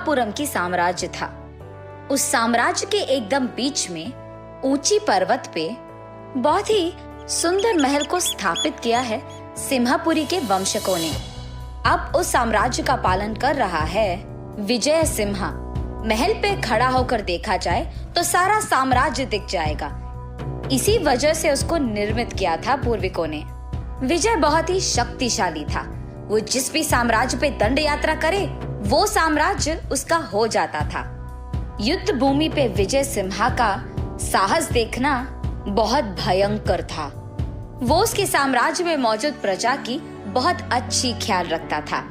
पुरम की साम्राज्य था। उस साम्राज्य के एकदम बीच में ऊंची पर्वत पे बहुत ही सुंदर महल को स्थापित किया है सिम्हापुरी के वंशकों ने। अब उस साम्राज्य का पालन कर रहा है विजय सिम्हा। महल पे खड़ा होकर देखा जाए तो सारा साम्राज्य दिख जाएगा। इसी वजह से उसको निर्मित किया था पूर्विकों ने। विजय बहुत ही शक्तिशाली था। वो जिस भी साम्राज्य पे दंड यात्रा करे वो साम्राज्य उसका हो जाता था। युद्ध भूमि पे विजय सिम्हा का साहस देखना बहुत भयंकर था। वो उसके साम्राज्य में मौजूद प्रजा की बहुत अच्छी ख्याल रखता था।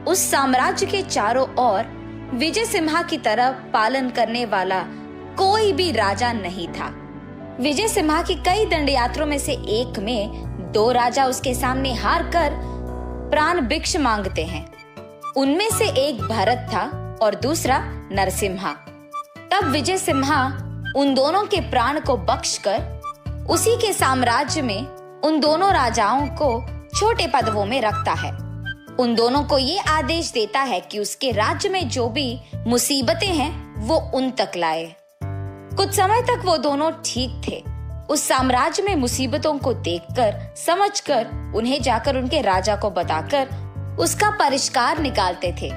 उस साम्राज्य के चारों ओर विजय सिम्हा की तरह पालन करने वाला कोई भी राजा नहीं था। विजय सिम्हा की कई दंडयात्रों में से एक में 2 राजा उसके सामने हार कर प्राण भिक्षा मांगते हैं। उनमें से एक भरत था और दूसरा नरसिम्हा। तब विजय सिम्हा उन दोनों के प्राण को बख्शकर उसी के साम्राज्य में उन दोनों राजाओं को छोटे पदवों में रखता है। उन दोनों को ये आदेश देता है कि उसके राज्य में जो भी मुसीबतें हैं वो उन तक लाए। कुछ समय तक वो दोनों ठीक थे। उस साम्राज्य में मुसीबतों को देखकर, समझकर, उन्हें जाकर उनके राजा को बताकर उसका परिष्कार निकालते थे।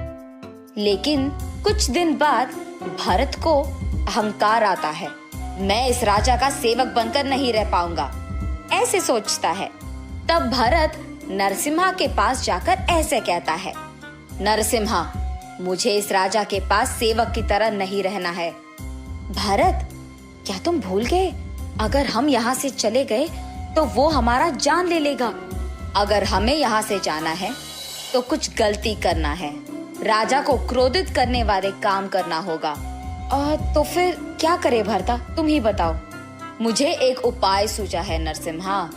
लेकिन कुछ दिन बाद भरत को अहंकार आता है। मैं इस राजा का सेवक बनकर नहीं रह पाऊंगा, ऐसे सोचता है। तब भरत नरसिम्हा के पास जाकर ऐसे कहता है, नरसिम्हा, मुझे इस राजा के पास सेवक की तरह नहीं रहना है। भरत, क्या तुम भूल गए? अगर हम यहाँ से चले गए तो वो हमारा जान ले लेगा। अगर हमें यहाँ से जाना है तो कुछ गलती करना है, राजा को क्रोधित करने वाले काम करना होगा। तो फिर क्या करे भरता, तुम ही बताओ। मुझे एक उपाय सूझा है नरसिम्हा।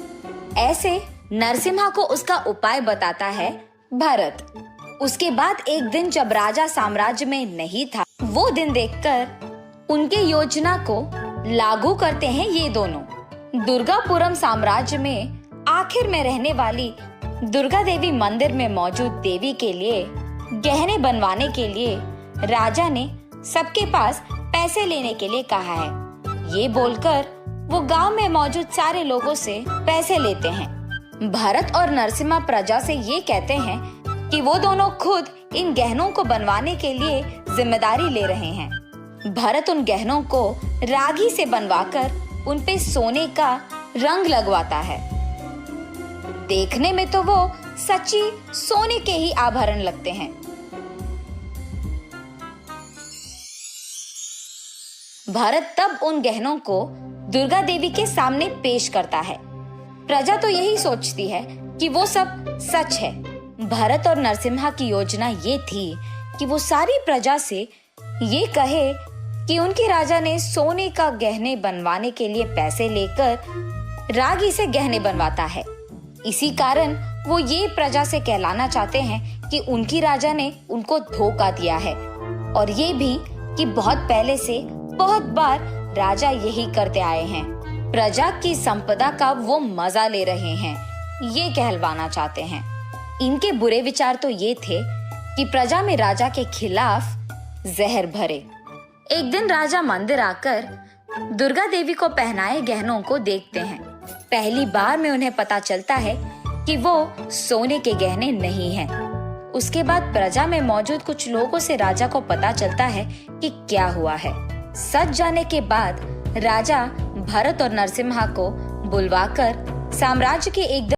ऐसे नरसिम्हा को उसका उपाय बताता है भरत। उसके बाद एक दिन जब राजा साम्राज्य में नहीं था, वो दिन देखकर उनके योजना को लागू करते हैं ये दोनों। दुर्गापुरम साम्राज्य में आखिर में रहने वाली दुर्गा देवी मंदिर में मौजूद देवी के लिए गहने बनवाने के लिए राजा ने सबके पास पैसे लेने के लिए कहा है। ये बोलकर वो गांव में मौजूद सारे लोगों से पैसे लेते हैं। भरत और नरसिम्हा प्रजा से ये कहते हैं कि वो दोनों खुद इन गहनों को बनवाने के लिए जिम्मेदारी ले रहे हैं। भरत उन गहनों को रागी से बनवाकर उन पे सोने का रंग लगवाता है। देखने में तो वो सच्ची सोने के ही आभरण लगते हैं। भरत तब उन गहनों को दुर्गा देवी के सामने पेश करता है। प्रजा तो यही सोचती है कि वो सब सच है। भरत और नरसिम्हा की योजना ये थी कि वो सारी प्रजा से ये कहे कि उनके राजा ने सोने का गहने बनवाने के लिए पैसे लेकर रागी से गहने बनवाता है। इसी कारण वो ये प्रजा से कहलाना चाहते हैं कि उनकी राजा ने उनको धोखा दिया है। और ये भी कि बहुत पहले से बहुत बार राजा यही करते आए हैं। प्रजा की संपदा का वो मजा ले रहे हैं, ये कहलवाना चाहते हैं। इनके बुरे विचार तो ये थे कि प्रजा में राजा के खिलाफ जहर भरे। एक दिन राजा मंदिर आकर दुर्गा देवी को पहनाए गहनों को देखते हैं। पहली बार में उन्हें पता चलता है कि वो सोने के गहने नहीं हैं। उसके बाद प्रजा में मौजूद कुछ लोगों से राजा को पता चलता है कि क्या हुआ है। सच जाने के बाद राजा भरत और नरसिम्हा को बुलवाकर साम्राज्य के एक